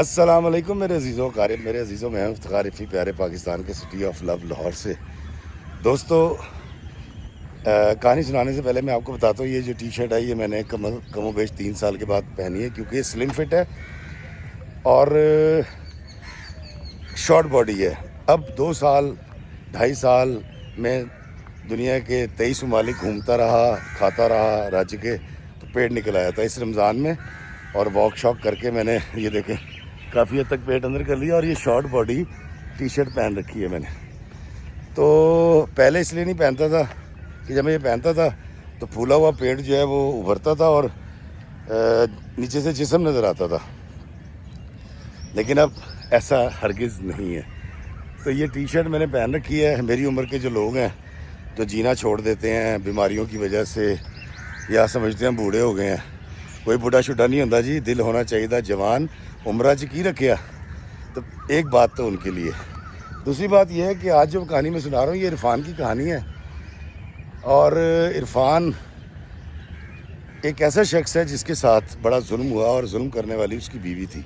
السلام علیکم میرے عزیزوں قارب، میرے عزیزوں، میں افتخار رفیع پیارے پاکستان کے سٹی آف لو لاہور سے۔ دوستو، کہانی سنانے سے پہلے میں آپ کو بتاتا ہوں، یہ جو ٹی شرٹ ہے یہ میں نے کم و بیش 3 سال کے بعد پہنی ہے، کیونکہ یہ سلم فٹ ہے اور شارٹ باڈی ہے۔ اب 2 سال 2.5 سال میں دنیا کے 23 ممالک گھومتا رہا، کھاتا رہا، رج کے تو پیٹ نکل آیا تھا اس رمضان میں، اور واک شاک کر کے میں نے یہ دیکھیں کافی حد تک پیٹ اندر کر لیا، اور یہ شارٹ باڈی ٹی شرٹ پہن رکھی ہے میں نے۔ تو پہلے اس لیے نہیں پہنتا تھا کہ جب میں یہ پہنتا تھا تو پھولا ہوا پیٹ جو ہے وہ ابھرتا تھا اور نیچے سے جسم نظر آتا تھا، لیکن اب ایسا ہرگز نہیں ہے۔ تو یہ ٹی شرٹ میں نے پہن رکھی ہے۔ میری عمر کے جو لوگ ہیں جو جینا چھوڑ دیتے ہیں بیماریوں کی وجہ سے، یا سمجھتے ہیں بوڑھے ہو گئے ہیں، کوئی بوڑھا شڈا نہیں ہوتا جی، دل ہونا چاہیے تھا جوان، عمرہ کی رکھیا۔ تو ایک بات تو ان کے لیے۔ دوسری بات یہ ہے کہ آج جو کہانی میں سنا رہا ہوں یہ عرفان کی کہانی ہے، اور عرفان ایک ایسا شخص ہے جس کے ساتھ بڑا ظلم ہوا، اور ظلم کرنے والی اس کی بیوی تھی۔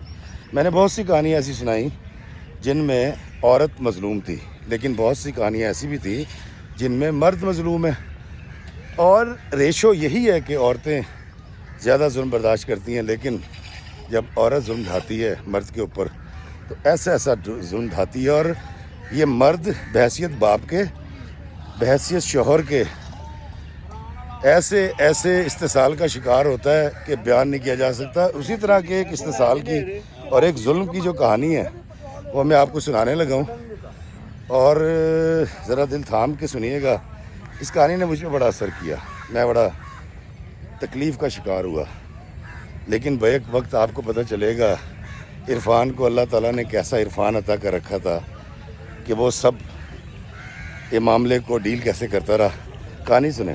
میں نے بہت سی کہانیاں ایسی سنائیں جن میں عورت مظلوم تھی، لیکن بہت سی کہانیاں ایسی بھی تھیں جن میں مرد مظلوم ہے، اور ریشو یہی ہے کہ عورتیں زیادہ ظلم برداشت کرتی ہیں، لیکن جب عورت ظلم ڈھاتی ہے مرد کے اوپر تو ایسا ظلم ڈھاتی ہے، اور یہ مرد بحیثیت باپ کے، بحیثیت شوہر کے ایسے استحصال کا شکار ہوتا ہے کہ بیان نہیں کیا جا سکتا۔ اسی طرح کے ایک استحصال کی اور ایک ظلم کی جو کہانی ہے وہ میں آپ کو سنانے لگا ہوں، اور ذرا دل تھام کے سنیے گا۔ اس کہانی نے مجھ پہ بڑا اثر کیا، میں بڑا تکلیف کا شکار ہوا، لیکن بیک وقت آپ کو پتہ چلے گا عرفان کو اللہ تعالیٰ نے کیسا عرفان عطا کر رکھا تھا کہ وہ سب یہ معاملے کو ڈیل کیسے کرتا رہا۔ کہانی سنیں۔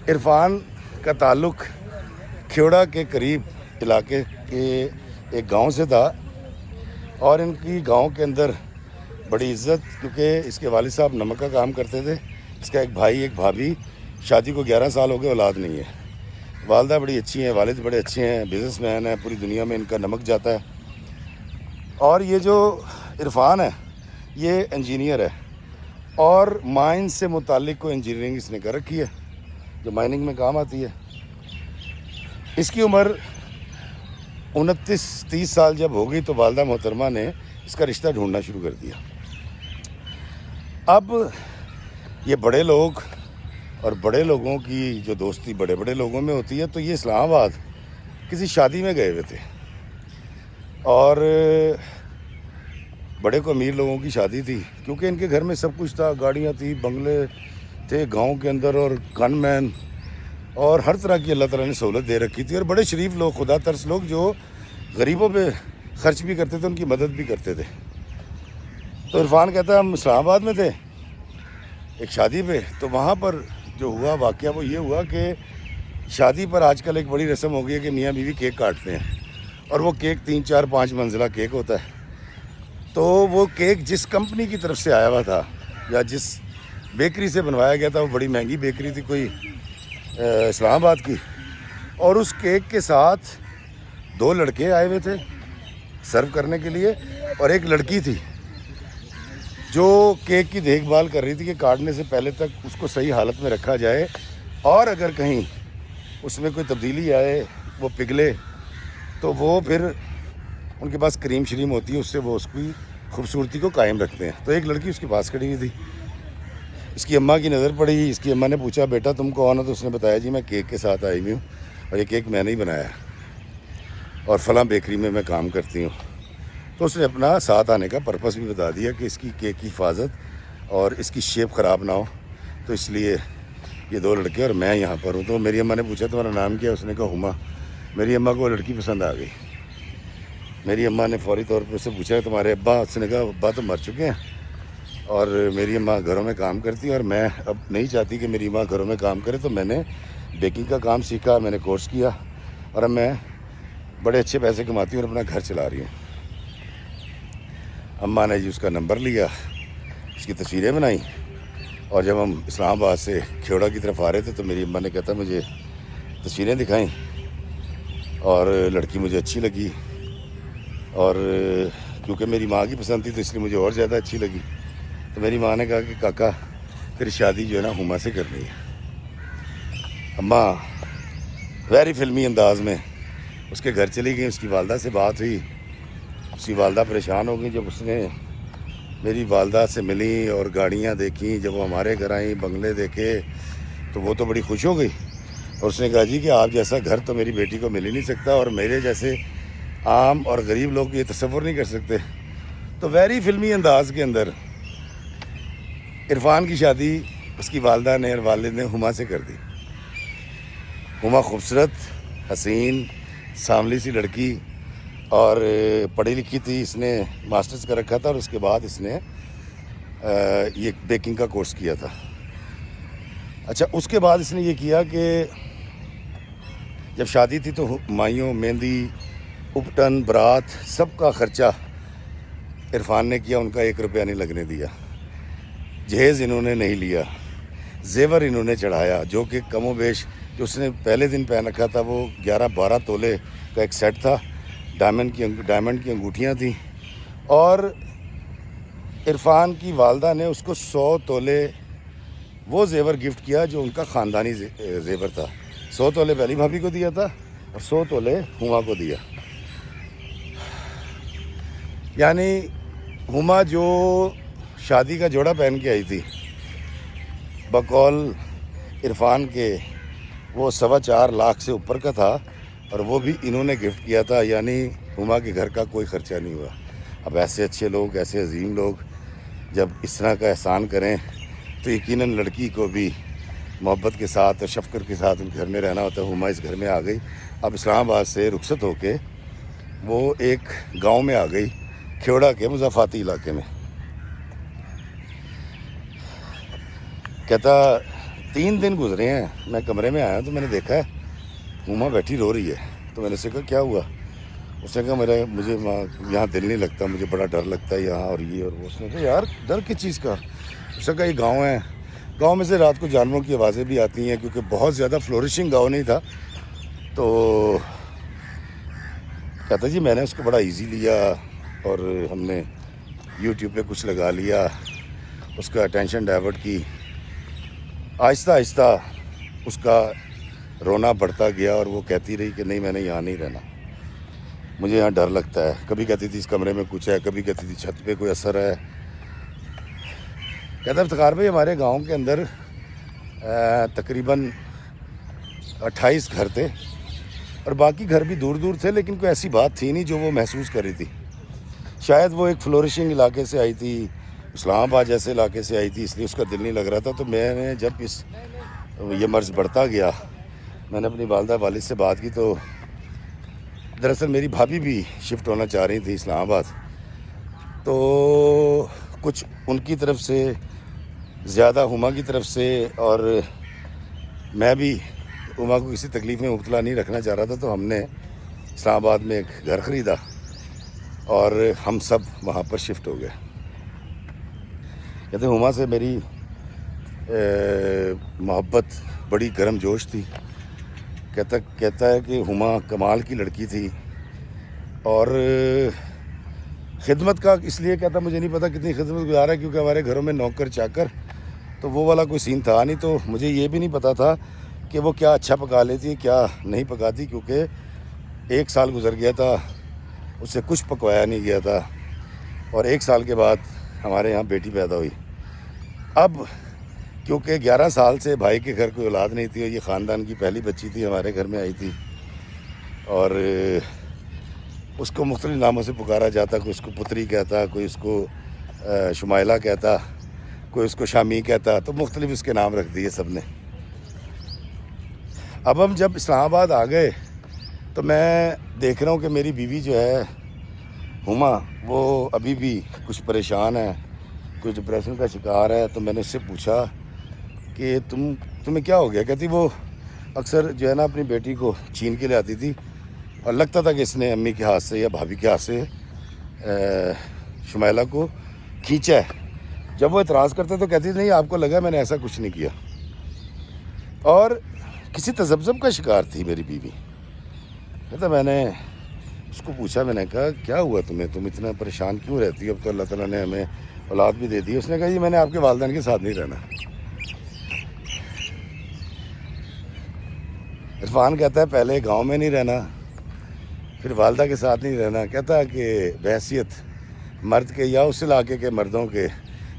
عرفان کا تعلق کھیوڑا کے قریب علاقے کے ایک گاؤں سے تھا، اور ان کی گاؤں کے اندر بڑی عزت، کیونکہ اس کے والد صاحب نمک کا کام کرتے تھے، اس کا ایک بھائی ایک بھابھی، شادی کو 11 سال ہو گئے، اولاد نہیں ہے۔ والدہ بڑی اچھی ہیں، والد بڑے اچھے ہیں، بزنس مین ہیں، پوری دنیا میں ان کا نمک جاتا ہے۔ اور یہ جو عرفان ہے یہ انجینئر ہے، اور مائن سے متعلق کوئی انجینئرنگ اس نے کر رکھی ہے جو مائننگ میں کام آتی ہے۔ اس کی عمر 29-30 سال جب ہو گئی تو والدہ محترمہ نے اس کا رشتہ ڈھونڈنا شروع کر دیا۔ اب یہ بڑے لوگ اور بڑے لوگوں کی جو دوستی بڑے بڑے لوگوں میں ہوتی ہے، تو یہ اسلام آباد کسی شادی میں گئے ہوئے تھے، اور بڑے کو امیر لوگوں کی شادی تھی، کیونکہ ان کے گھر میں سب کچھ تھا، گاڑیاں تھی، بنگلے تھے گاؤں کے اندر، اور گن مین، اور ہر طرح کی اللہ تعالیٰ نے سہولت دے رکھی تھی، اور بڑے شریف لوگ، خدا ترس لوگ، جو غریبوں پہ خرچ بھی کرتے تھے، ان کی مدد بھی کرتے تھے۔ تو عرفان کہتا ہے ہم اسلام آباد میں تھے ایک شادی پہ، تو وہاں پر جو ہوا واقعہ وہ یہ ہوا کہ شادی پر آج کل ایک بڑی رسم ہو گئی ہے کہ میاں بیوی کیک کاٹتے ہیں، اور وہ کیک 3-4-5 منزلہ کیک ہوتا ہے۔ تو وہ کیک جس کمپنی کی طرف سے آیا ہوا تھا یا جس بیکری سے بنوایا گیا تھا، وہ بڑی مہنگی بیکری تھی، کوئی اسلام آباد کی، اور اس کیک کے ساتھ 2 لڑکے آئے ہوئے تھے سرو کرنے کے لیے، اور ایک لڑکی تھی جو کیک کی دیکھ بھال کر رہی تھی کہ کاٹنے سے پہلے تک اس کو صحیح حالت میں رکھا جائے، اور اگر کہیں اس میں کوئی تبدیلی آئے، وہ پگھلے، تو وہ پھر ان کے پاس کریم شریم ہوتی ہے، اس سے وہ اس کی خوبصورتی کو قائم رکھتے ہیں۔ تو ایک لڑکی اس کے پاس کھڑی ہوئی تھی، اس کی اماں کی نظر پڑی، اس کی اماں نے پوچھا بیٹا تم کون ہو؟ تو اس نے بتایا جی میں کیک کے ساتھ آئی ہوئی ہوں، اور یہ کیک میں نے ہی بنایا ہے، اور فلاں بیکری میں میں کام کرتی ہوں۔ تو اس نے اپنا ساتھ آنے کا پرپس بھی بتا دیا کہ اس کی کیک کی حفاظت اور اس کی شیپ خراب نہ ہو، تو اس لیے یہ 2 لڑکے اور میں یہاں پر ہوں۔ تو میری اماں نے پوچھا تمہارا نام کیا؟ اس نے کہا ہما۔ میری اماں کو وہ لڑکی پسند آ گئی۔ میری اماں نے فوری طور پر اس سے پوچھا کہ تمہارے ابا؟ اس نے کہا ابا تو مر چکے ہیں، اور میری اماں گھروں میں کام کرتی ہے، اور میں اب نہیں چاہتی کہ میری اماں گھروں میں کام کرے، تو میں نے بیکنگ کا کام سیکھا، میں نے کورس کیا، اور اب میں بڑے اچھے پیسے کماتی ہوں اور اپنا گھر چلا رہی ہوں۔ اماں نے جی اس کا نمبر لیا، اس کی تصویریں بنائیں، اور جب ہم اسلام آباد سے کھیوڑا کی طرف آ رہے تھے تو میری اماں نے کہتا مجھے تصویریں دکھائیں، اور لڑکی مجھے اچھی لگی، اور کیونکہ میری ماں کی پسند تھی تو اس لیے مجھے اور زیادہ اچھی لگی. تو میری ماں نے کہا کہ کاکا تیری شادی جو ہے نا ہما سے کرنی ہے. اماں ویری فلمی انداز میں اس کے گھر چلی گئی. اس کی والدہ سے بات ہوئی. اس کی والدہ پریشان ہو گئی جب اس نے میری والدہ سے ملی اور گاڑیاں دیکھیں. جب وہ ہمارے گھر آئیں, بنگلے دیکھے, تو وہ تو بڑی خوش ہو گئی. اور اس نے کہا جی کہ آپ جیسا گھر تو میری بیٹی کو مل ہی نہیں سکتا, اور میرے جیسے عام اور غریب لوگ یہ تصور نہیں کر سکتے. تو ویری فلمی انداز کے اندر عرفان کی شادی اس کی والدہ نے اور والد نے ہما سے کر دی. ہما خوبصورت, حسین, ساملی سی لڑکی, اور پڑھی لکھی تھی. اس نے ماسٹرز کا رکھا تھا اور اس کے بعد اس نے یہ بیکنگ کا کورس کیا تھا. اچھا, اس کے بعد اس نے یہ کیا کہ جب شادی تھی تو مائیوں, مہندی, اپٹن, برات سب کا خرچہ عرفان نے کیا. ان کا 1 روپیہ نہیں لگنے دیا. جہیز انہوں نے نہیں لیا. زیور انہوں نے چڑھایا جو کہ کم و بیش جو اس نے پہلے دن پہن رکھا تھا وہ 11-12 تولے کا ایک سیٹ تھا. ڈائمنڈ کی انگوٹھیاں تھیں. اور عرفان کی والدہ نے اس کو 100 تولے وہ زیور گفٹ کیا جو ان کا خاندانی زیور تھا. 100 تولے پہلی بھابھی کو دیا تھا اور 100 تولے ہما کو دیا. یعنی ہما جو شادی کا جوڑا پہن کے آئی تھی بقول عرفان کے وہ 4.25 لاکھ سے اوپر کا تھا, اور وہ بھی انہوں نے گفٹ کیا تھا. یعنی ہما کے گھر کا کوئی خرچہ نہیں ہوا. اب ایسے اچھے لوگ, ایسے عظیم لوگ جب اس طرح کا احسان کریں تو یقیناً لڑکی کو بھی محبت کے ساتھ اور شفقت کے ساتھ ان کے گھر میں رہنا ہوتا ہے. ہما اس گھر میں آ گئی. اب اسلام آباد سے رخصت ہو کے وہ ایک گاؤں میں آ گئی, کھیوڑا کے مضافاتی علاقے میں. کہتا 3 دن گزرے ہیں, میں کمرے میں آیا تو میں نے دیکھا ہے ہما بیٹھی رو رہی ہے. تو میں نے اس سے کہا کیا ہوا؟ اس نے کہا مجھے یہاں دل نہیں لگتا, مجھے بڑا ڈر لگتا ہے یہاں, اور یہ اور وہ. اس نے کہا یار ڈر کس چیز کا؟ اس نے کہا یہ گاؤں ہے, گاؤں میں سے رات کو جانوروں کی آوازیں بھی آتی ہیں کیونکہ بہت زیادہ فلورشنگ گاؤں نہیں تھا. تو کہتا جی میں نے اس کو بڑا ایزی لیا اور ہم نے یوٹیوب پہ کچھ لگا لیا, اس کا اٹینشن ڈائیورٹ کی. آہستہ آہستہ اس کا رونا بڑھتا گیا اور وہ کہتی رہی کہ نہیں میں نے یہاں نہیں رہنا, مجھے یہاں ڈر لگتا ہے. کبھی کہتی تھی اس کمرے میں کچھ ہے, کبھی کہتی تھی چھت پہ کوئی اثر ہے. کہتا افتخار بھائی ہمارے گاؤں کے اندر تقریباً 28 گھر تھے اور باقی گھر بھی دور دور تھے, لیکن کوئی ایسی بات تھی نہیں جو وہ محسوس کر رہی تھی. شاید وہ ایک فلورشنگ علاقے سے آئی تھی, اسلام آباد جیسے علاقے سے آئی تھی, اس لیے اس کا دل نہیں لگ رہا تھا. تو میں نے جب یہ مرض بڑھتا گیا میں نے اپنی والدہ والد سے بات کی. تو دراصل میری بھابھی بھی شفٹ ہونا چاہ رہی تھی اسلام آباد, تو کچھ ان کی طرف سے زیادہ ہما کی طرف سے, اور میں بھی ہما کو کسی تکلیف میں مبتلا نہیں رکھنا چاہ رہا تھا. تو ہم نے اسلام آباد میں ایک گھر خریدا اور ہم سب وہاں پر شفٹ ہو گئے. کہتے ہما سے میری محبت بڑی گرم جوش تھی. کہتا ہے کہ ہما کمال کی لڑکی تھی اور خدمت کا اس لیے کہتا مجھے نہیں پتا کتنی خدمت گزار ہے کیونکہ ہمارے گھروں میں نوکر چاکر تو وہ والا کوئی سین تھا نہیں. تو مجھے یہ بھی نہیں پتا تھا کہ وہ کیا اچھا پکا لیتی ہے کیا نہیں پکاتی, کیونکہ 1 سال گزر گیا تھا اس سے کچھ پکوایا نہیں گیا تھا. اور 1 سال کے بعد ہمارے یہاں بیٹی پیدا ہوئی. اب کیونکہ 11 سال سے بھائی کے گھر کوئی اولاد نہیں تھی اور یہ خاندان کی پہلی بچی تھی, ہمارے گھر میں آئی تھی, اور اس کو مختلف ناموں سے پکارا جاتا. کوئی اس کو پتری کہتا, کوئی اس کو شمائلہ کہتا, کوئی اس کو شامی کہتا, تو مختلف اس کے نام رکھ دیے سب نے. اب ہم جب اسلام آباد آ گئے تو میں دیکھ رہا ہوں کہ میری بیوی جو ہے ہما وہ ابھی بھی کچھ پریشان ہے, کچھ ڈپریشن کا شکار ہے. تو میں نے اس سے پوچھا کہ تمہیں کیا ہو گیا؟ کہتی وہ اکثر جو ہے نا اپنی بیٹی کو چھین کے لے آتی تھی اور لگتا تھا کہ اس نے امی کے ہاتھ سے یا بھابھی کے ہاتھ سے شمائلہ کو کھینچا ہے. جب وہ اعتراض کرتے تو کہتی نہیں آپ کو لگا میں نے ایسا کچھ نہیں کیا. اور کسی تذبذب کا شکار تھی میری بیوی. کہتا میں نے اس کو پوچھا، میں نے کہا کیا ہوا تمہیں، تم اتنا پریشان کیوں رہتی ہو، اب تو اللہ تعالیٰ نے ہمیں اولاد بھی دے دی. اس نے کہا جی میں نے آپ کے والدین کے ساتھ نہیں رہنا. عرفان کہتا ہے پہلے گاؤں میں نہیں رہنا، پھر والدہ کے ساتھ نہیں رہنا. کہتا ہے کہ بحیثیت مرد کے یا اس علاقے کے مردوں کے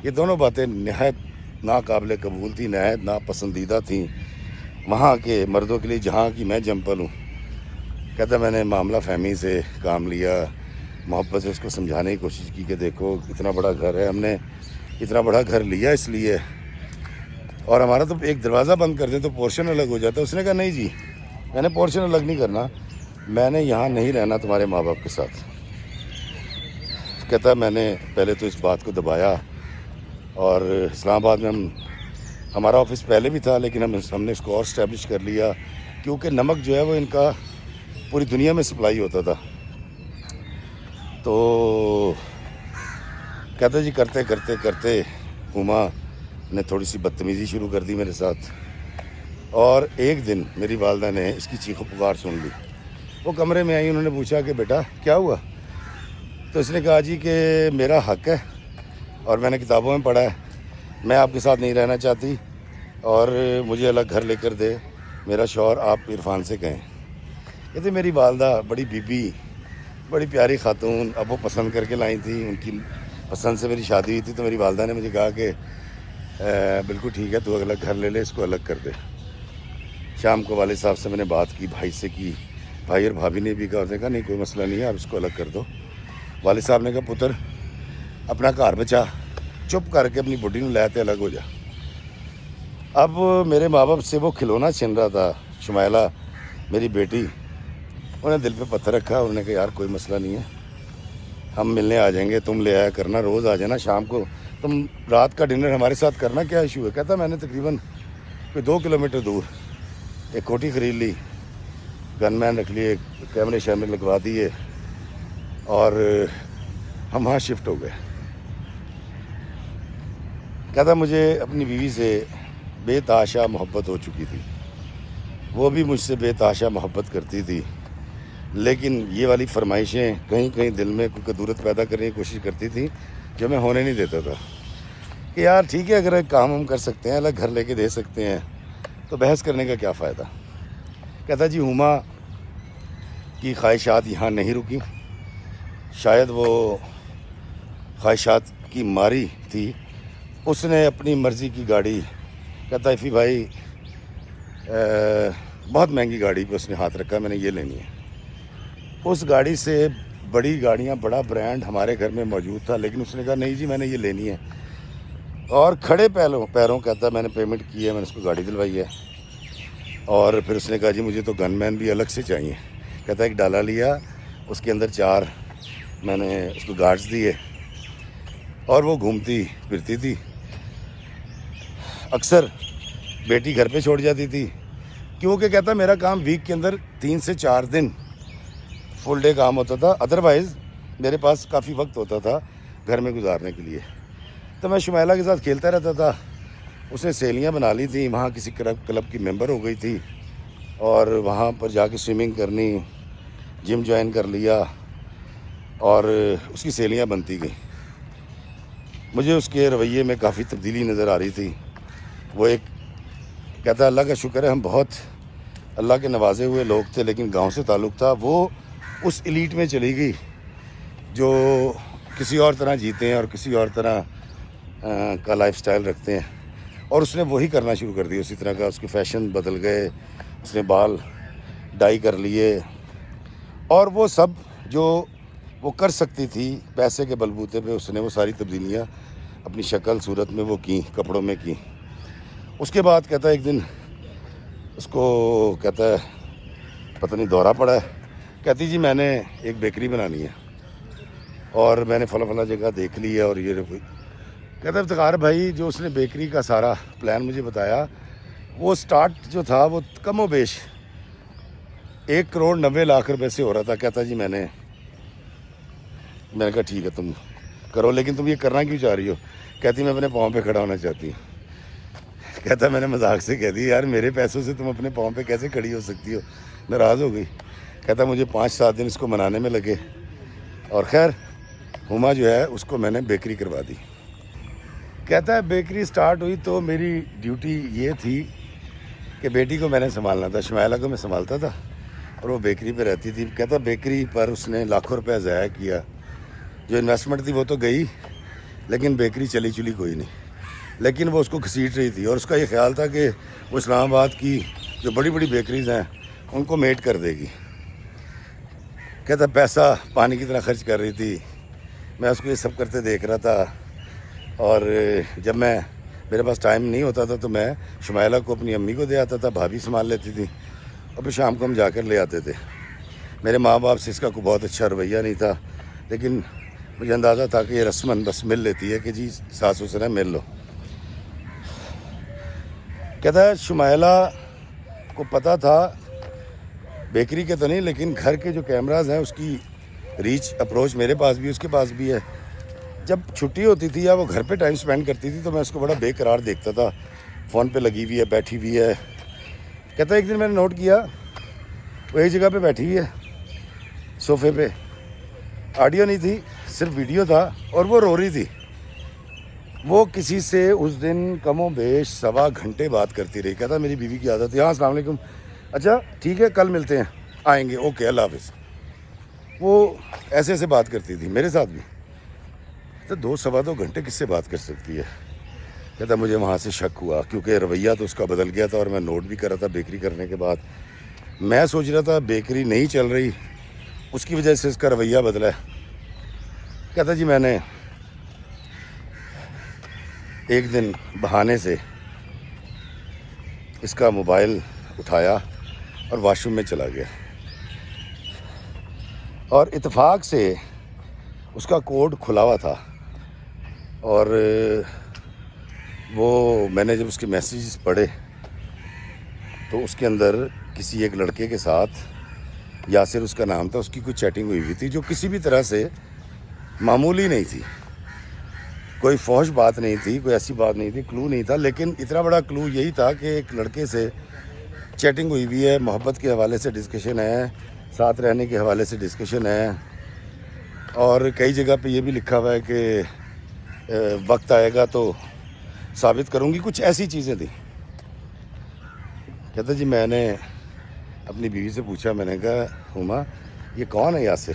یہ دونوں باتیں نہایت ناقابل قبول تھیں، نہایت ناپسندیدہ تھیں وہاں کے مردوں کے لیے جہاں کی میں جمپل ہوں. کہتا میں نے معاملہ فہمی سے کام لیا، محبت سے اس کو سمجھانے کی کوشش کی کہ دیکھو اتنا بڑا گھر ہے، ہم نے اتنا بڑا گھر لیا اس لیے، اور ہمارا تو ایک دروازہ بند کر دیں تو پورشن الگ ہو جاتا ہے. اس نے کہا نہیں جی میں نے پورشن الگ نہیں کرنا، میں نے یہاں نہیں رہنا تمہارے ماں باپ کے ساتھ. کہتا میں نے پہلے تو اس بات کو دبایا، اور اسلام آباد میں ہمارا آفس پہلے بھی تھا لیکن ہم نے اس کو اور اسٹیبلش کر لیا، کیونکہ نمک جو ہے وہ ان کا پوری دنیا میں سپلائی ہوتا تھا. تو کہتا جی کرتے کرتے کرتے ہما نے تھوڑی سی بدتمیزی شروع کر دی میرے ساتھ، اور ایک دن میری والدہ نے اس کی چیخ و پکار سن لی. وہ کمرے میں آئی، انہوں نے پوچھا کہ بیٹا کیا ہوا؟ تو اس نے کہا جی کہ میرا حق ہے اور میں نے کتابوں میں پڑھا ہے، میں آپ کے ساتھ نہیں رہنا چاہتی اور مجھے الگ گھر لے کر دے میرا شوہر، آپ عرفان سے کہیں. کہتے میری والدہ بڑی بی بی، بڑی پیاری خاتون، اب وہ پسند کر کے لائی تھی، ان کی پسند سے میری شادی ہوئی تھی. تو میری والدہ نے مجھے کہا کہ بالکل ٹھیک ہے تو الگ گھر لے لے، اس کو الگ کر دے. شام کو والد صاحب سے میں نے بات کی، بھائی سے کی، بھائی اور بھابھی نے بھی کہا، اس نے کہا نہیں کوئی مسئلہ نہیں ہے، آپ اس کو الگ کر دو. والد صاحب نے کہا پتر اپنا گھر بچا، چپ کر کے اپنی بڈی نو لے تے الگ ہو جا. اب میرے ماں باپ سے وہ کھلونا چھن رہا تھا شمائلہ میری بیٹی، انہیں دل پہ پتھر رکھا. انہوں نے کہا یار کوئی مسئلہ نہیں ہے، ہم ملنے آ جائیں گے، تم لے آیا کرنا، روز آ جانا، شام کو تم رات کا ڈنر ہمارے ساتھ کرنا، کیا ایشو ہے. کہتا میں نے تقریباً کوئی 2 کلومیٹر دور ایک کوٹھی خرید لی، گن مین رکھ لیے، کیمرے شیمرے لگوا دیے، اور ہم وہاں شفٹ ہو گئے. کہتا مجھے اپنی بیوی سے بے تحاشا محبت ہو چکی تھی، وہ بھی مجھ سے بے تحاشا محبت کرتی تھی، لیکن یہ والی فرمائشیں کہیں کہیں دل میں کوئی کدورت پیدا کرنے کی کوشش کرتی تھی جو میں ہونے نہیں دیتا تھا. کہ یار ٹھیک ہے اگر ایک کام ہم کر سکتے ہیں، الگ گھر لے کے دے سکتے ہیں، تو بحث کرنے کا کیا فائدہ. کہتا جی ہما کی خواہشات یہاں نہیں رکی، شاید وہ خواہشات کی ماری تھی، اس نے اپنی مرضی کی گاڑی، کہتا ایفی بھائی بہت مہنگی گاڑی پہ اس نے ہاتھ رکھا، میں نے یہ لینی ہے. اس گاڑی سے بڑی گاڑیاں، بڑا برانڈ ہمارے گھر میں موجود تھا، لیکن اس نے کہا نہیں جی میں نے یہ لینی ہے. اور کھڑے پیروں کہتا میں نے پیمنٹ کی ہے، میں نے اس کو گاڑی دلوائی ہے. اور پھر اس نے کہا جی مجھے تو گن مین بھی الگ سے چاہیے. کہتا ایک ڈالا لیا، اس کے اندر 4 میں نے اس کو گارڈز دیے، اور وہ گھومتی پھرتی تھی. اکثر بیٹی گھر پہ چھوڑ جاتی تھی، کیونکہ کہتا میرا کام ویک کے اندر 3 سے 4 دن فل ڈے کام ہوتا تھا، ادروائز میرے پاس کافی وقت ہوتا تھا گھر میں گزارنے کے لیے. تو میں شمائلہ کے ساتھ کھیلتا رہتا تھا. اس نے سہیلیاں بنا لی تھیں، وہاں کسی کلب کی ممبر ہو گئی تھی، اور وہاں پر جا کے سوئمنگ کرنی، جم جوائن کر لیا، اور اس کی سہیلیاں بنتی گئیں. مجھے اس کے رویے میں کافی تبدیلی نظر آ رہی تھی. وہ ایک کہتا اللہ کا شکر ہے ہم بہت اللہ کے نوازے ہوئے لوگ تھے، لیکن گاؤں سے تعلق تھا. وہ اس ایلیٹ میں چلی گئی جو کسی اور طرح جیتے ہیں اور کسی اور طرح کا لائف سٹائل رکھتے ہیں، اور اس نے وہی کرنا شروع کر دیا اسی طرح کا. اس کے فیشن بدل گئے، اس نے بال ڈائی کر لیے، اور وہ سب جو وہ کر سکتی تھی پیسے کے بلبوتے پہ، اس نے وہ ساری تبدیلیاں اپنی شکل صورت میں وہ کی، کپڑوں میں کی. اس کے بعد کہتا ہے ایک دن اس کو کہتا ہے پتہ نہیں دورہ پڑا ہے. کہتی جی میں نے ایک بیکری بنانی ہے اور میں نے فلاں جگہ دیکھ لی ہے، اور یہ کہتا ہے افتخار بھائی جو اس نے بیکری کا سارا پلان مجھے بتایا، وہ سٹارٹ جو تھا وہ کم و بیش 1,90,00,000 روپے سے ہو رہا تھا. کہتا جی میں نے کہا ٹھیک ہے تم کرو، لیکن تم یہ کرنا کیوں چاہ رہی ہو؟ کہتی میں اپنے پاؤں پہ کھڑا ہونا چاہتی ہوں. کہتا میں نے مذاق سے کہہ دی یار میرے پیسوں سے تم اپنے پاؤں پہ کیسے کھڑی ہو سکتی ہو؟ ناراض ہو گئی. کہتا مجھے 5-7 دن اس کو منانے میں لگے، اور خیر ہما جو ہے اس کو میں نے بیکری کروا دی۔ کہتا ہے بیکری سٹارٹ ہوئی تو میری ڈیوٹی یہ تھی کہ بیٹی کو میں نے سنبھالنا تھا، شمائلہ کو میں سنبھالتا تھا، اور وہ بیکری پہ رہتی تھی۔ کہتا بیکری پر اس نے لاکھوں روپے ضائع کیا، جو انویسٹمنٹ تھی وہ تو گئی، لیکن بیکری چلی کوئی نہیں، لیکن وہ اس کو گھسیٹ رہی تھی، اور اس کا یہ خیال تھا کہ وہ اسلام آباد کی جو بڑی بڑی بیکریز ہیں ان کو میٹ کر دے گی۔ کہتا پیسہ پانی کی طرح خرچ کر رہی تھی، میں اس کو یہ سب کرتے دیکھ رہا تھا، اور جب میرے پاس ٹائم نہیں ہوتا تھا تو میں شمائلہ کو اپنی امی کو دے آتا تھا، بھابھی سنبھال لیتی تھی، اور پھر شام کو ہم جا کر لے آتے تھے۔ میرے ماں باپ سے اس کا کوئی بہت اچھا رویہ نہیں تھا، لیکن مجھے اندازہ تھا کہ یہ رسماً بس مل لیتی ہے کہ جی ساس سسر مل لو۔ کہتا ہے شمائلہ کو پتہ تھا، بیکری کے تو نہیں لیکن گھر کے جو کیمراز ہیں اس کی ریچ اپروچ میرے پاس بھی اس کے پاس بھی ہے۔ جب چھٹی ہوتی تھی یا وہ گھر پہ ٹائم سپینڈ کرتی تھی تو میں اس کو بڑا بے قرار دیکھتا تھا، فون پہ لگی ہوئی ہے، بیٹھی ہوئی ہے۔ کہتا ہے ایک دن میں نے نوٹ کیا وہ ایک جگہ پہ بیٹھی ہوئی ہے صوفے پہ، آڈیو نہیں تھی صرف ویڈیو تھا، اور وہ رو رہی تھی۔ وہ کسی سے اس دن کم و بیش 1.25 گھنٹے بات کرتی رہی۔ کہتا میری بیوی کی عادت ہے، ہاں السلام علیکم، اچھا ٹھیک ہے کل ملتے ہیں، آئیں گے، اوکے اللہ حافظ۔ وہ ایسے بات کرتی تھی میرے ساتھ بھی۔ تو 2-2.25 گھنٹے کس سے بات کر سکتی ہے؟ کہتا مجھے وہاں سے شک ہوا، کیونکہ رویہ تو اس کا بدل گیا تھا، اور میں نوٹ بھی کر رہا تھا بیکری کرنے کے بعد۔ میں سوچ رہا تھا بیکری نہیں چل رہی، اس کی وجہ سے اس کا رویہ بدلا ہے۔ کہتا جی میں نے ایک دن بہانے سے اس کا موبائل اٹھایا اور واش روم میں چلا گیا، اور اتفاق سے اس کا کوڈ کھلا ہوا تھا، اور وہ میں نے جب اس کے میسیجز پڑھے تو اس کے اندر کسی ایک لڑکے کے ساتھ، یاسر اس کا نام تھا، اس کی کوئی چیٹنگ ہوئی تھی جو کسی بھی طرح سے معمولی نہیں تھی، کوئی فحش بات نہیں تھی، کوئی ایسی بات نہیں تھی، کلو نہیں تھا، لیکن اتنا بڑا کلو یہی تھا کہ ایک لڑکے سے چیٹنگ ہوئی ہے، محبت کے حوالے سے ڈسکشن ہے، ساتھ رہنے کے حوالے سے ڈسکشن ہے، اور کئی جگہ پہ یہ بھی لکھا ہوا ہے کہ وقت آئے گا تو ثابت کروں گی، کچھ ایسی چیزیں تھیں۔ کہتا جی میں نے اپنی بیوی سے پوچھا، میں نے کہا ہما یہ کون ہے یاسر؟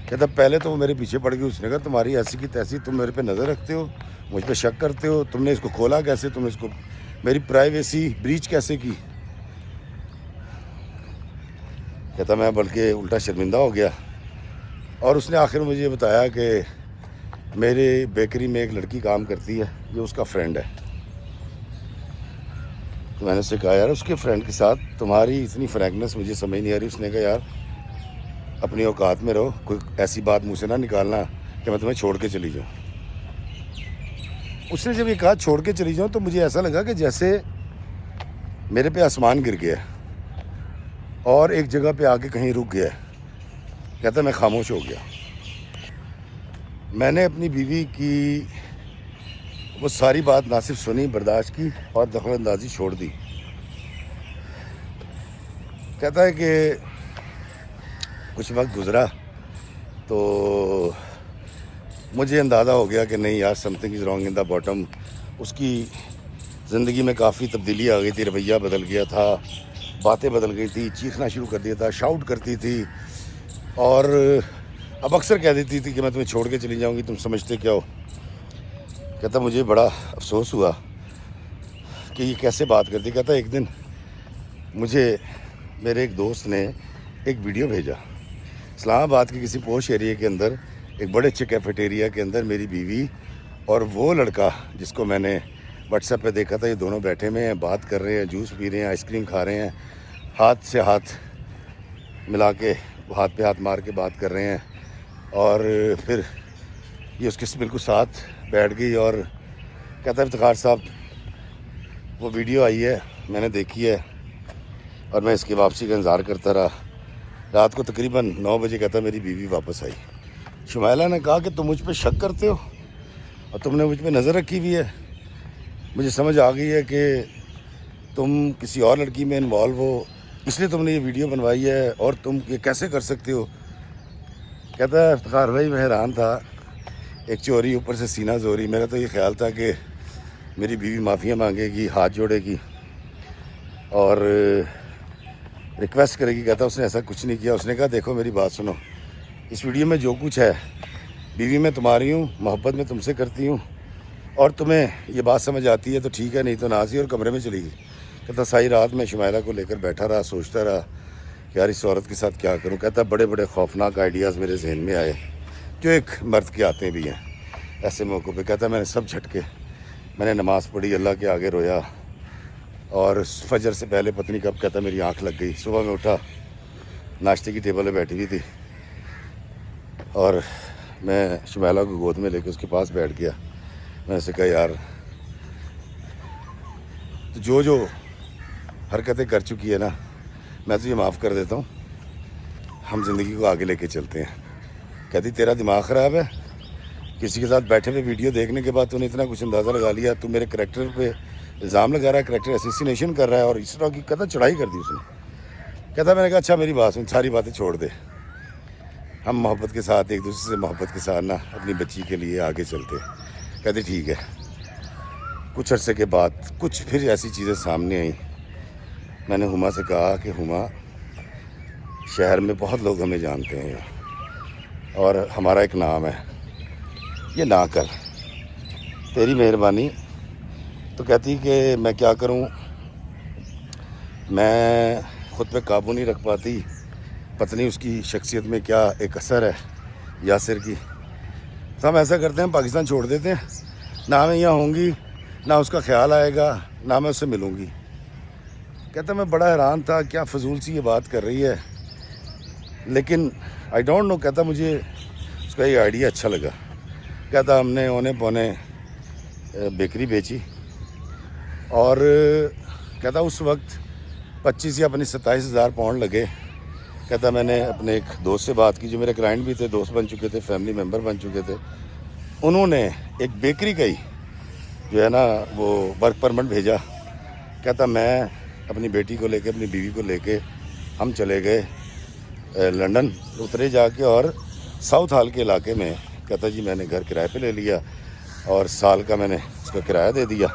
کہتا پہلے تو وہ میرے پیچھے پڑ گئی، اس نے کہا تمہاری ایسی کی تیسی، تم میرے پہ نظر رکھتے ہو، مجھ پہ شک کرتے ہو، تم نے اس کو کھولا کیسے، تم نے اس کو میری پرائیویسی بریچ کیسے کی؟ کہتا میں بلکہ الٹا شرمندہ ہو گیا، اور اس نے آخر مجھے یہ بتایا کہ میرے بیکری میں ایک لڑکی کام کرتی ہے جو اس کا فرینڈ ہے۔ تو میں نے اس سے کہا یار اس کے فرینڈ کے ساتھ تمہاری اتنی فرینکنس مجھے سمجھ نہیں آ رہی۔ اس نے کہا یار اپنی اوقات میں رہو، کوئی ایسی بات منہ سے نہ نکالنا کہ میں تمہیں چھوڑ کے چلی جاؤں۔ اس نے جب یہ کہا چھوڑ کے چلی جاؤں تو مجھے ایسا لگا کہ جیسے میرے پہ آسمان گر گیا اور ایک جگہ پہ آ کے کہیں رک گیا۔ کہتا میں خاموش ہو گیا۔ میں نے اپنی بیوی کی وہ ساری بات نہ صرف سنی، برداشت کی، اور دخل اندازی چھوڑ دی۔ کہتا ہے کہ کچھ وقت گزرا تو مجھے اندازہ ہو گیا کہ نہیں یار something is wrong in the bottom. اس کی زندگی میں کافی تبدیلی آ گئی تھی، رویہ بدل گیا تھا، باتیں بدل گئی تھی، چیخنا شروع کر دیا تھا، شاؤٹ کرتی تھی، اور اب اکثر کہہ دیتی تھی کہ میں تمہیں چھوڑ کے چلی جاؤں گی، تم سمجھتے کیا ہو؟ کہتا مجھے بڑا افسوس ہوا کہ یہ کیسے بات کرتی۔ کہتا ایک دن مجھے میرے ایک دوست نے ایک ویڈیو بھیجا، اسلام آباد کے کسی پوش ایریے کے اندر ایک بڑے اچھے کیفیٹیریا کے اندر میری بیوی اور وہ لڑکا جس کو میں نے واٹس ایپ پہ دیکھا تھا، یہ دونوں بیٹھے ہوئے ہیں، بات کر رہے ہیں، جوس پی رہے ہیں، آئس کریم کھا رہے ہیں، ہاتھ سے ہاتھ ملا کے ہاتھ پہ ہاتھ مار کے بات کر رہے ہیں، اور پھر یہ اس کے بالکل ساتھ بیٹھ گئی اور کہتا ہے افتخار صاحب وہ ویڈیو آئی ہے، میں نے دیکھی ہے، اور میں اس کی واپسی کا انتظار کرتا رہا۔ رات کو تقریباً 9 بجے کہتا میری بیوی واپس آئی۔ شمائلہ نے کہا کہ تم مجھ پہ شک کرتے ہو اور تم نے مجھ پہ نظر رکھی ہوئی ہے، مجھے سمجھ آ گئی ہے کہ تم کسی اور لڑکی میں انوالو ہو، اس لیے تم نے یہ ویڈیو بنوائی ہے اور تم یہ کیسے کر سکتے ہو. کہتا ہے افتخار بھائی میں حیران تھا, ایک چوری اوپر سے سینہ زوری. میرا تو یہ خیال تھا کہ میری بیوی معافیاں مانگے گی, ہاتھ جوڑے گی اور ریکویسٹ کرے گی. کہتا اس نے ایسا کچھ نہیں کیا. اس نے کہا دیکھو میری بات سنو, اس ویڈیو میں جو کچھ ہے, بیوی میں تمہاری ہوں, محبت میں تم سے کرتی ہوں, اور تمہیں یہ بات سمجھ آتی ہے تو ٹھیک ہے, نہیں تو ناسی. اور کمرے میں چلی گئی. کہتا ساری رات میں شمائلہ کو لے کر بیٹھا رہا, سوچتا رہا کہ یار اس عورت کے ساتھ کیا کروں. کہتا بڑے بڑے خوفناک آئیڈیاز میرے ذہن میں آئے جو ایک مرد کے آتے بھی ہیں ایسے موقع پہ. کہتا میں نے سب جھٹکے, میں نے نماز پڑھی, اللہ کے آگے رویا, اور فجر سے پہلے پتہ نہیں کب کہتا میری آنکھ لگ گئی. صبح میں اٹھا, ناشتے کی ٹیبل پہ بیٹھی ہوئی تھی, اور میں شمائلہ کو گود میں لے کے اس کے پاس بیٹھ گیا. میں نے اسے کہا یار تو جو حرکتیں کر چکی ہے نا, میں تو یہ معاف کر دیتا ہوں, ہم زندگی کو آگے لے کے چلتے ہیں. کہتی تیرا دماغ خراب ہے, کسی کے ساتھ بیٹھے ہوئے ویڈیو دیکھنے کے بعد تو نے اتنا کچھ اندازہ لگا لیا, تو میرے کریکٹر پہ الزام لگا رہا ہے, کریکٹر اسیسینیشن کر رہا ہے, اور اس طرح کی کہتا چڑھائی کر دی اس نے. کہتا میں نے کہا اچھا میری بات سن, ساری باتیں چھوڑ دے, ہم محبت کے ساتھ ایک دوسرے سے محبت کے ساتھ نا اپنی بچی کے لیے آگے چلتے. کہتے ٹھیک ہے. کچھ عرصے کے بعد کچھ پھر ایسی چیزیں سامنے آئیں. میں نے ہما سے کہا کہ ہما, شہر میں بہت لوگ ہمیں جانتے ہیں اور ہمارا ایک نام ہے, یہ نہ کر, تیری مہربانی. تو کہتی کہ میں کیا کروں, میں خود پہ قابو نہیں رکھ پاتی, پتہ نہیں اس کی شخصیت میں کیا ایک اثر ہے یاسر کی. تو ہم ایسا کرتے ہیں, پاکستان چھوڑ دیتے ہیں, نہ میں یہاں ہوں گی, نہ اس کا خیال آئے گا, نہ میں اس سے ملوں گی. کہتا میں بڑا حیران تھا کیا فضول سی یہ بات کر رہی ہے, لیکن آئی ڈونٹ نو. کہتا مجھے اس کا یہ آئیڈیا اچھا لگا. کہتا ہم نے اونے پونے بیکری بیچی, اور کہتا اس وقت 25 یا 27,000 پاؤنڈ لگے. کہتا میں نے اپنے ایک دوست سے بات کی جو میرے کلائنٹ بھی تھے, دوست بن چکے تھے, فیملی ممبر بن چکے تھے. انہوں نے ایک بیکری کا ہی جو ہے نا وہ ورک پرمٹ بھیجا. کہتا میں اپنی بیٹی کو لے کے, اپنی بیوی کو لے کے ہم چلے گئے لنڈن, اترے جا کے, اور ساؤتھ ہال کے علاقے میں کہتا جی میں نے گھر کرائے پہ لے لیا, اور سال کا میں نے اس کا کرایہ دے دیا,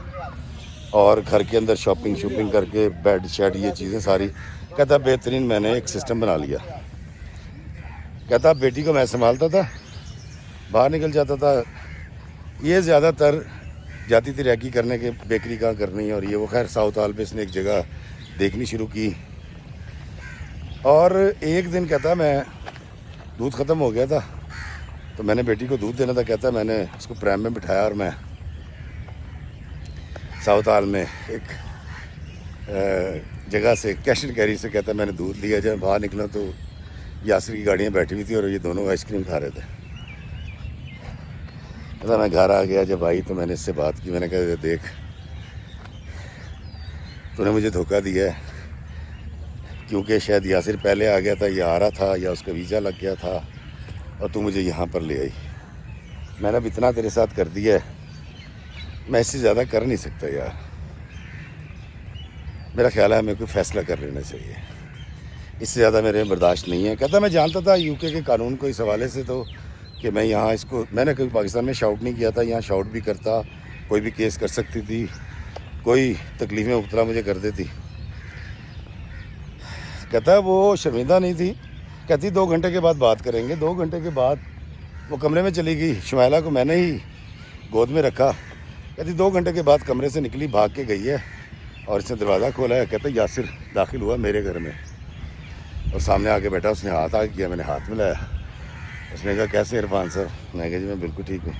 اور گھر کے اندر شاپنگ کر کے بیڈ شیڈ یہ چیزیں ساری. کہتا بہترین میں نے ایک سسٹم بنا لیا. کہتا بیٹی کو میں سنبھالتا تھا, باہر نکل جاتا تھا, یہ زیادہ تر جاتی تھی ریکی کرنے کے, بیکری کہاں کرنی ہے اور یہ وہ. خیر ساؤتھ ہال پہ اس نے ایک جگہ دیکھنی شروع کی, اور ایک دن کہتا میں دودھ ختم ہو گیا تھا تو میں نے بیٹی کو دودھ دینا تھا. کہتا میں نے اس کو پریم میں بٹھایا, اور میں ساؤتھ ہال میں ایک جگہ سے کیش اینڈ کیری سے کہتا میں نے دودھ لیا. جب باہر نکلا تو یاسر کی گاڑیاں بیٹھی ہوئی تھی اور یہ دونوں آئس کریم کھا رہے تھے. کہتا میں گھر آ گیا, جب آئی تو میں نے اس سے بات کی. میں نے کہا دیکھ تو نے مجھے دھوکہ دیا ہے, کیونکہ شاید یاسر پہلے آ گیا تھا, یہ آ رہا تھا, یا اس کا ویزا لگ گیا تھا, اور تو مجھے یہاں پر لے آئی. میں نے اب اتنا تیرے ساتھ کر دیا ہے, میں اس سے زیادہ کر نہیں سکتا یار. میرا خیال ہے ہمیں کوئی فیصلہ کر لینا چاہیے, اس سے زیادہ میرے برداشت نہیں ہے. کہتا میں جانتا تھا یو کے قانون کو اس حوالے سے تو کہ میں یہاں اس کو, میں نے کبھی پاکستان میں شاؤٹ نہیں کیا تھا, یہاں شاؤٹ بھی کرتا, کوئی بھی کیس کر سکتی تھی, کوئی تکلیفیں مبتلا مجھے کر دیتی. کہتا ہے وہ شرمندہ نہیں تھی. کہتی 2 گھنٹے کے بعد بات کریں گے. 2 گھنٹے کے بعد وہ کمرے میں چلی گئی. شمائلہ کو میں نے ہی گود میں رکھا. کہتی 2 گھنٹے کے بعد کمرے سے نکلی, بھاگ کے گئی ہے, اور اس نے دروازہ کھولا ہے. کہتا یاسر داخل ہوا میرے گھر میں, اور سامنے آ کے بیٹھا. اس نے ہاتھ آگے کیا, میں نے ہاتھ ملایا. اس نے کہا کیسے عرفان صاحب؟ میں کہا جی میں بالکل ٹھیک ہوں.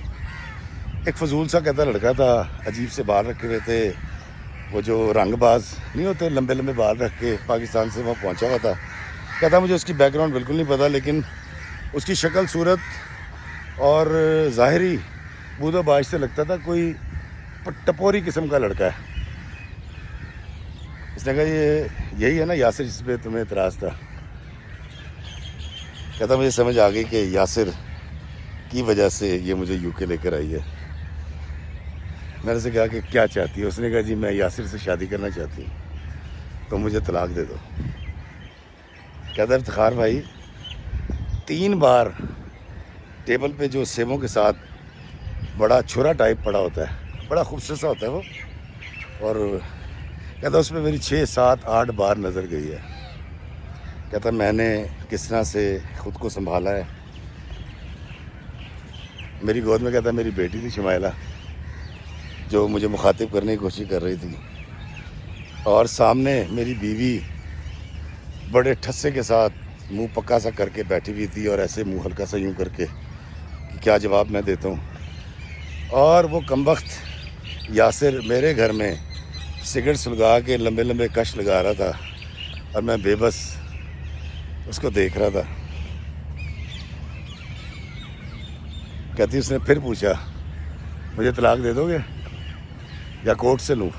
ایک فضول سا کہتا لڑکا تھا, عجیب سے بال رکھے ہوئے تھے, وہ جو رنگ باز نہیں ہوتے, لمبے لمبے بال رکھ کے, پاکستان سے وہاں پہنچا ہوا تھا. کہتا مجھے اس کی بیک گراؤنڈ بالکل نہیں پتا, لیکن اس کی شکل صورت اور ظاہری بود و باش سے لگتا تھا کوئی ٹپوری قسم کا لڑکا ہے. اس نے کہا یہ یہی ہے نا یاسر جس پہ تمہیں اعتراض تھا؟ کہتا مجھے سمجھ آ گئی کہ یاسر کی وجہ سے یہ مجھے یو کے لے کر آئی ہے. میں نے سے کہا کہ کیا چاہتی ہے؟ اس نے کہا جی میں یاسر سے شادی کرنا چاہتی ہوں, تو مجھے طلاق دے دو. کہتا ہے افتخار بھائی 3 بار ٹیبل پہ جو سیبوں کے ساتھ بڑا چھرا ٹائپ پڑا ہوتا ہے، بڑا خوبصورت سا ہوتا ہے وہ، اور کہتا اس میں میری 6 7 8 بار نظر گئی ہے۔ کہتا میں نے کس طرح سے خود کو سنبھالا ہے۔ میری گود میں کہتا میری بیٹی تھی شمائلہ، جو مجھے مخاطب کرنے کی کوشش کر رہی تھی، اور سامنے میری بیوی بڑے ٹھسے کے ساتھ منہ پکا سا کر کے بیٹھی ہوئی تھی، اور ایسے منہ ہلکا سا یوں کر کے کہ کیا جواب میں دیتا ہوں۔ اور وہ کمبخت یاسر میرے گھر میں سگریٹ سلگا کے لمبے لمبے کش لگا رہا تھا، اور میں بے بس اس کو دیکھ رہا تھا۔ کہتی اس نے پھر پوچھا مجھے طلاق دے دو گے یا کورٹ سے لوں؟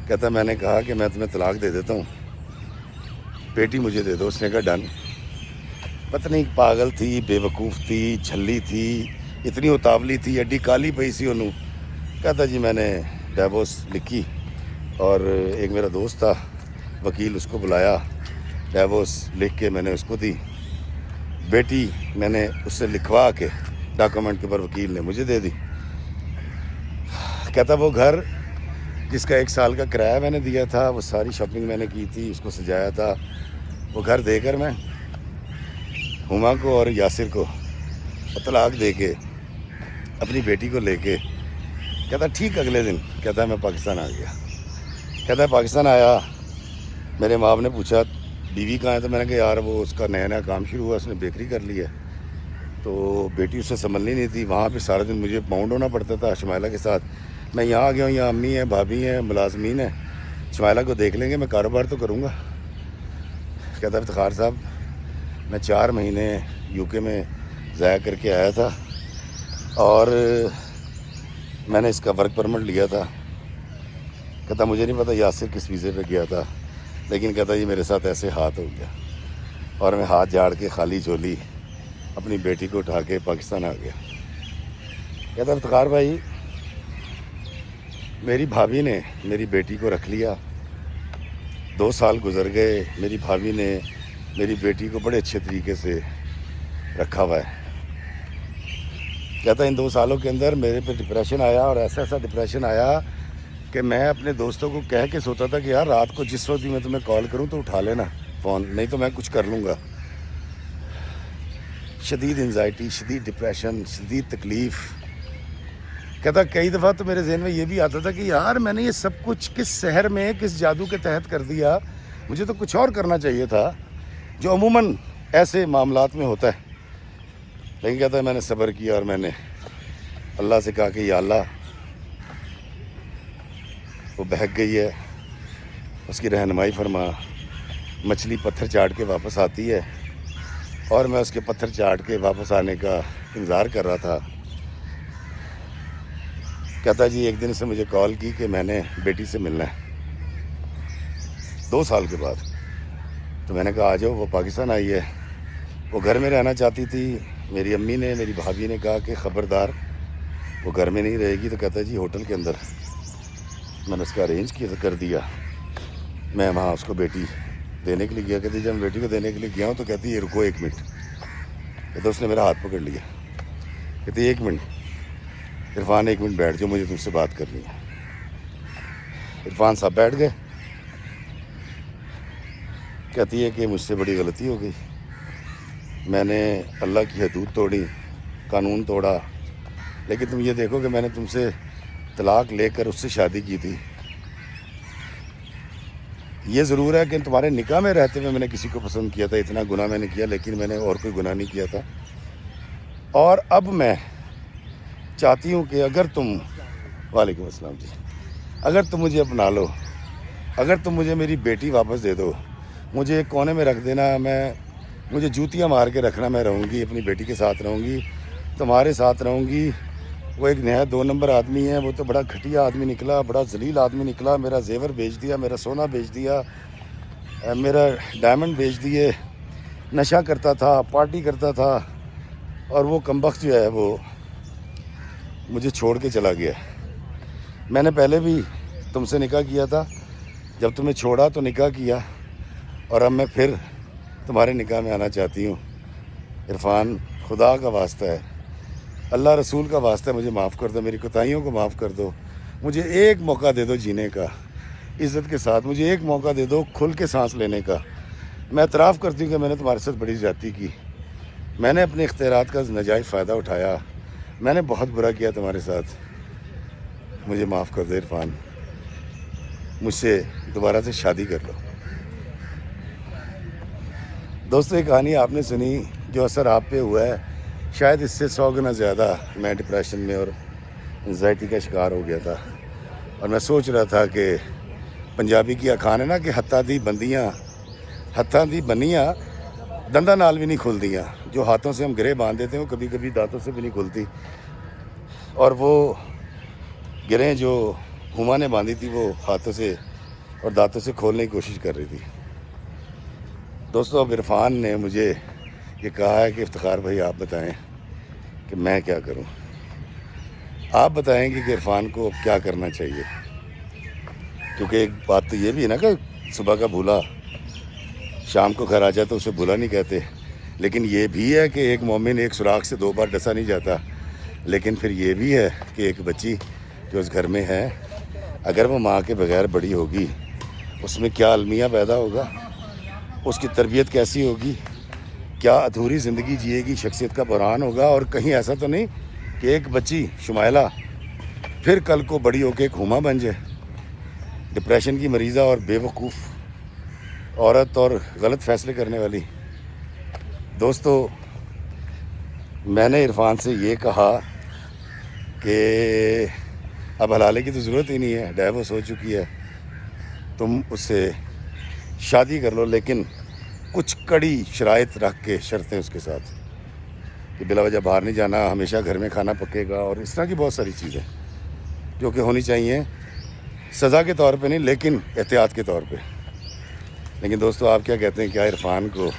کہتا میں نے کہا کہ میں تمہیں طلاق دے دیتا ہوں، بیٹی مجھے دے دو۔ اس نے کہا ڈن۔ پتہ نہیں پاگل تھی، بے وقوف تھی، جھلی تھی، اتنی اتاولی تھی، اڈی کالی پئی سی انہوں۔ کہتا جی میں نے ڈیورس لکھی، اور ایک میرا دوست تھا وکیل، اس کو بلایا، ڈیورس لکھ کے میں نے اس کو دی۔ بیٹی میں نے اس سے لکھوا کے ڈاکومنٹ کے اوپر وکیل نے مجھے دے دی۔ کہتا وہ گھر جس کا 1 سال کا کرایہ میں نے دیا تھا، وہ ساری شاپنگ میں نے کی تھی، اس کو سجایا تھا، وہ گھر دے کر میں ہما کو اور یاسر کو طلاق دے کے اپنی بیٹی کو لے کے، کہتا ٹھیک اگلے دن کہتا میں پاکستان آ گیا۔ کہتا ہے پاکستان آیا، میرے ماں نے پوچھا بیوی کہاں ہے، تو میں نے کہا یار وہ اس کا نیا کام شروع ہوا، اس نے بیکری کر لی ہے، تو بیٹی اس سے سنبھلنی نہیں تھی، وہاں پہ سارا دن مجھے باؤنڈ ہونا پڑتا تھا شمائلہ کے ساتھ۔ میں یہاں آ گیا ہوں، یہاں امی ہیں، بھابھی ہیں، ملازمین ہیں، شمائلہ کو دیکھ لیں گے، میں کاروبار تو کروں گا۔ کہتا افتخار صاحب میں 4 مہینے یو کے میں ضائع کر کے آیا تھا، اور میں نے اس کا ورک پرمٹ لیا تھا۔ کہتا مجھے نہیں پتا یاسر کس ویزے پہ گیا تھا، لیکن کہتا یہ میرے ساتھ ایسے ہاتھ ہو گیا، اور میں ہاتھ جھاڑ کے خالی جھولی اپنی بیٹی کو اٹھا کے پاکستان آ گیا۔ کہتا افتخار بھائی میری بھابھی نے میری بیٹی کو رکھ لیا، 2 سال گزر گئے، میری بھابھی نے میری بیٹی کو بڑے اچھے طریقے سے رکھا ہوا ہے۔ کہتا ان 2 سالوں کے اندر میرے پہ ڈپریشن آیا، اور ایسا ڈپریشن آیا کہ میں اپنے دوستوں کو کہہ کے سوتا تھا کہ یار رات کو جس وقت بھی میں تمہیں کال کروں تو اٹھا لینا فون، نہیں تو میں کچھ کر لوں گا۔ شدید انزائٹی، شدید ڈپریشن، شدید تکلیف۔ کہتا کئی دفعہ تو میرے ذہن میں یہ بھی آتا تھا کہ یار میں نے یہ سب کچھ کس سحر میں، کس جادو کے تحت کر دیا، مجھے تو کچھ اور کرنا چاہیے تھا جو عموماً ایسے معاملات میں ہوتا ہے۔ لیکن کہتا ہے میں نے صبر کیا، اور میں نے اللہ سے کہا کہ یا اللہ وہ بہک گئی ہے، اس کی رہنمائی فرما۔ مچھلی پتھر چاٹ کے واپس آتی ہے، اور میں اس کے پتھر چاٹ کے واپس آنے کا انتظار کر رہا تھا۔ کہتا جی ایک دن سے مجھے کال کی کہ میں نے بیٹی سے ملنا ہے 2 سال کے بعد۔ تو میں نے کہا آ جاؤ، وہ پاکستان آئی ہے، وہ گھر میں رہنا چاہتی تھی۔ میری امی نے، میری بھابھی نے کہا کہ خبردار وہ گھر میں نہیں رہے گی۔ تو کہتا جی ہوٹل کے اندر میں نے اس کا ارینج کر دیا، میں وہاں اس کو بیٹی دینے کے لیے گیا۔ کہتی جب میں بیٹی کو دینے کے لیے گیا ہوں تو کہتی یہ رکو 1 منٹ۔ کہتا اس نے میرا ہاتھ پکڑ لیا، کہتی 1 منٹ عرفان، 1 منٹ بیٹھ جاؤ، مجھے تم سے بات کرنی ہے۔ عرفان صاحب بیٹھ گئے۔ کہتی ہے کہ مجھ سے بڑی غلطی ہو گئی، میں نے اللہ کی حدود توڑی، قانون توڑا، لیکن تم یہ دیکھو کہ میں نے تم سے طلاق لے کر اس سے شادی کی تھی۔ یہ ضرور ہے کہ تمہارے نکاح میں رہتے ہوئے میں نے کسی کو پسند کیا تھا، اتنا گناہ میں نے کیا، لیکن میں نے اور کوئی گناہ نہیں کیا تھا۔ اور اب میں چاہتی ہوں کہ اگر تم، وعلیکم السلام جی، اگر تم مجھے اپنا لو، اگر تم مجھے میری بیٹی واپس دے دو، مجھے ایک کونے میں رکھ دینا، مجھے جوتیاں مار کے رکھنا، میں رہوں گی اپنی بیٹی کے ساتھ رہوں گی، تمہارے ساتھ رہوں گی۔ وہ ایک نہایت 2 نمبر آدمی ہے، وہ تو بڑا گھٹیا آدمی نکلا، بڑا ذلیل آدمی نکلا، میرا زیور بیچ دیا، میرا سونا بیچ دیا، میرا ڈائمنڈ بیچ دیے، نشہ کرتا تھا، پارٹی کرتا تھا، اور وہ کمبخت جو ہے وہ مجھے چھوڑ کے چلا گیا۔ میں نے پہلے بھی تم سے نکاح کیا تھا، جب تمہیں چھوڑا تو نکاح کیا، اور اب میں پھر تمہارے نکاح میں آنا چاہتی ہوں۔ عرفان، خدا کا واسطہ ہے، اللہ رسول کا واسطہ ہے، مجھے معاف کر دو، میری کوتاہیوں کو معاف کر دو، مجھے ایک موقع دے دو جینے کا عزت کے ساتھ، مجھے ایک موقع دے دو کھل کے سانس لینے کا۔ میں اعتراف کرتی ہوں کہ میں نے تمہارے ساتھ بڑی زیادتی کی، میں نے اپنے اختیارات کا ناجائز فائدہ اٹھایا، میں نے بہت برا کیا تمہارے ساتھ، مجھے معاف کر دو عرفان، مجھ سے دوبارہ سے شادی کر لو۔ دوستو، یہ کہانی آپ نے سنی، جو اثر آپ پہ ہوا ہے شاید اس سے 100 گنا زیادہ میں ڈپریشن میں اور انزائٹی کا شکار ہو گیا تھا، اور میں سوچ رہا تھا کہ پنجابی کی اخان ہے نا کہ ہتھاں دی بنیاں دنداں نال بھی نہیں کھلدیاں، جو ہاتھوں سے ہم گرے باندھ دیتے ہیں وہ کبھی کبھی دانتوں سے بھی نہیں کھلتی، اور وہ گریں جو ہما نے باندھی تھی وہ ہاتھوں سے اور دانتوں سے کھولنے کی کوشش کر رہی تھی۔ دوستو، اب عرفان نے مجھے یہ کہا ہے کہ افتخار بھائی آپ بتائیں کہ میں کیا کروں، آپ بتائیں گے کہ عرفان کو اب کیا کرنا چاہیے، کیونکہ ایک بات تو یہ بھی ہے نا کہ صبح کا بھولا شام کو گھر آ جائے تو اسے بھولا نہیں کہتے، لیکن یہ بھی ہے کہ ایک مومن ایک سوراخ سے 2 بار ڈسا نہیں جاتا، لیکن پھر یہ بھی ہے کہ ایک بچی جو اس گھر میں ہے اگر وہ ماں کے بغیر بڑی ہوگی، اس میں کیا المیہ پیدا ہوگا، اس کی تربیت کیسی ہوگی، کیا ادھوری زندگی جیے گی، شخصیت کا بحران ہوگا، اور کہیں ایسا تو نہیں کہ ایک بچی شمائلہ پھر کل کو بڑی ہو کے ایک ہما بن جائے، ڈپریشن کی مریضہ اور بے وقوف عورت اور غلط فیصلے کرنے والی۔ دوستو، میں نے عرفان سے یہ کہا کہ اب حلالے کی تو ضرورت ہی نہیں ہے، ڈائیورس ہو چکی ہے، تم اس سے شادی کر لو، لیکن کچھ کڑی شرائط رکھ کے، شرطیں اس کے ساتھ کہ بلا وجہ باہر نہیں جانا، ہمیشہ گھر میں کھانا پکے گا، اور اس طرح کی بہت ساری چیزیں جو کہ ہونی چاہیے، سزا کے طور پہ نہیں لیکن احتیاط کے طور پہ۔ لیکن دوستو، آپ کیا کہتے ہیں، کیا عرفان کو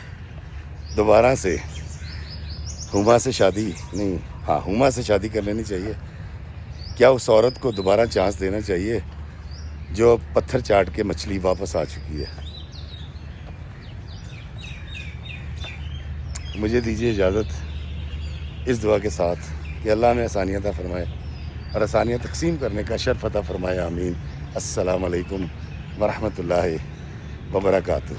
دوبارہ سے ہما سے شادی کر لینی چاہیے؟ کیا اس عورت کو دوبارہ چانس دینا چاہیے جو پتھر چاٹ کے مچھلی واپس آ چکی ہے؟ مجھے دیجیے اجازت اس دعا کے ساتھ کہ اللہ میں آسانیاں عطا فرمائے اور آسانیاں تقسیم کرنے کا شرف عطا فرمائے، آمین۔ السلام علیکم ورحمۃ اللہ وبرکاتہ۔